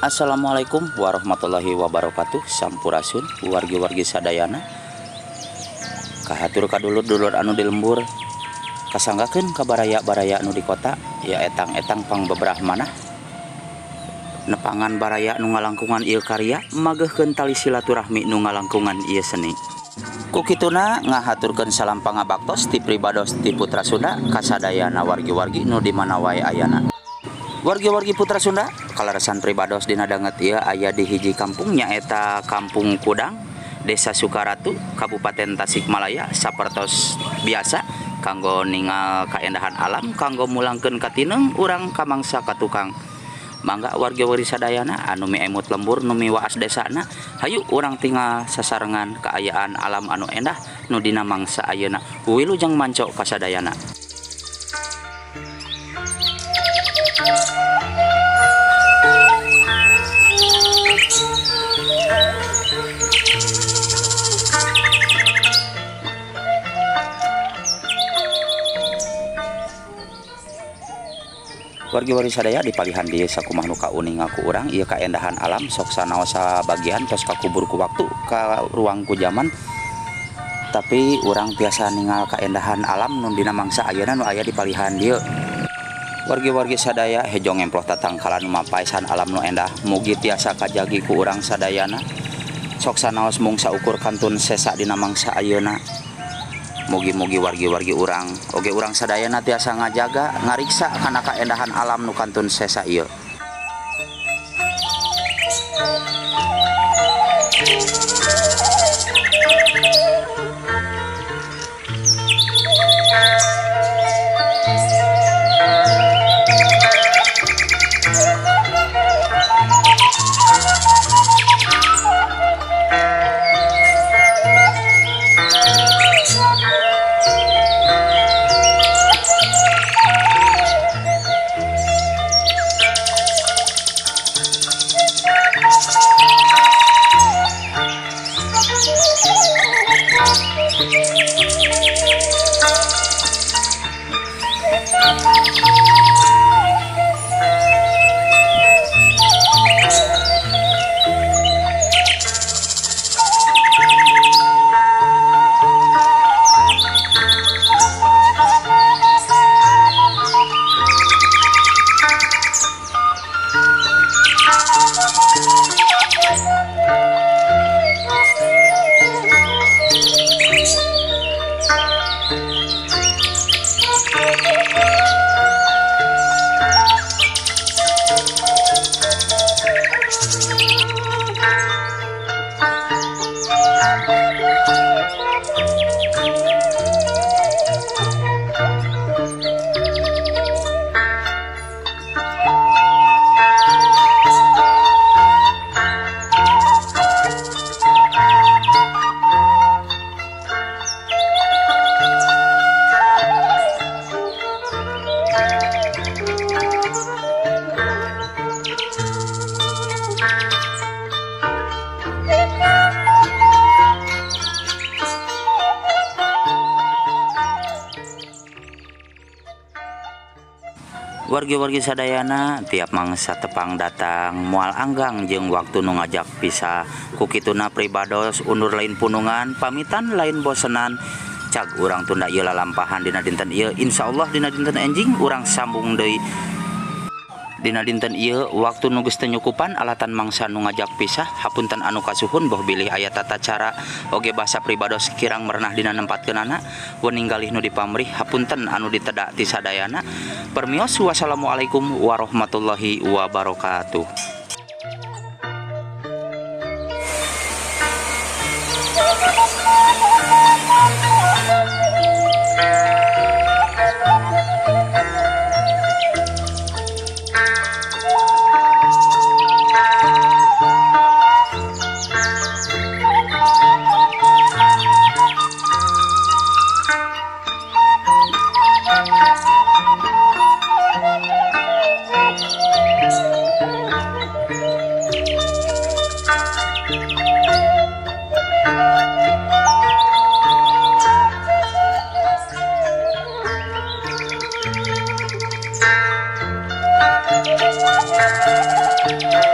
Assalamualaikum warahmatullahi wabarakatuh. Sampurasun wargi-wargi sadayana. Kahatur kadulur-dulur anu di lembur, kasanggakeun ka baraya-baraya anu di kota, ya etang-etang pang beberah manah. Nepangan baraya nu ngalangkungan ieu karya, mageuhkeun tali silaturahmi nu ngalangkungan ieu seni. Ku kituna ngahaturkeun salam pangabaktos ti pribados ti Putra Sunda kasadayana wargi-wargi nu di mana wae ayana. Wargi-wargi Putra Sunda, kalaresan pribados dina danget ieu aya di hiji kampung nyaeta Kampung Kudang, Desa Sukaratu, Kabupaten Tasikmalaya, sapertos biasa kanggo ningal kaendahan alam, kanggo mulangkeun katineng urang kamangsa ka tukang. Mangga wargi-wargi sadayana anu miemut lembur nu miwaas desana, hayu urang tinggal sasarengan kaayaan alam anu endah nu dina mangsa ayeuna. Wilujeng manco kasadayana. Wargi-wargi sadaya dipalihan di sakumaha nu kauning ngaku urang ieu kaendahan alam sok sanaosa bagian tos kakubur ku waktu ka ruang ku zaman, tapi urang biasa ningal kaendahan alam nu dina mangsa ayeuna nu aya di palihan dieu. Wargi-wargi sadaya hejong emploh tatangkalan mapaesan alam nu endah mugi tiasa kajagi ku urang sadayana sok sanaos mung saukur kantun sesa dina mangsa ayeuna. Mugi-mugi wargi-wargi urang oge urang sadayana tiasa ngajaga ngariksa kana kaendahan alam nu kantun sesa ieu. Wargi-wargi sadayana tiap mangsa tepang datang moal anggang jeung waktu nu ngajak pisah. Ku kituna pribados undur lain punungan, pamitan lain bosenan. Cag urang tunda ieu lalampahan dina dinten ieu, insyaallah dina dinten enjing urang sambung deui. Dina dinten ieu waktu nu geus teu nyukupan alatan mangsa nu ngajak pisah, hapunten anu kasuhun boh bilih aya tata cara oge basa pribados kirang merenah dina nempatkeunana wening galih nu dipamrih, hapunten anu ditedak ti sadayana. Permios, wassalamualaikum warahmatullahi wabarakatuh. Thank you.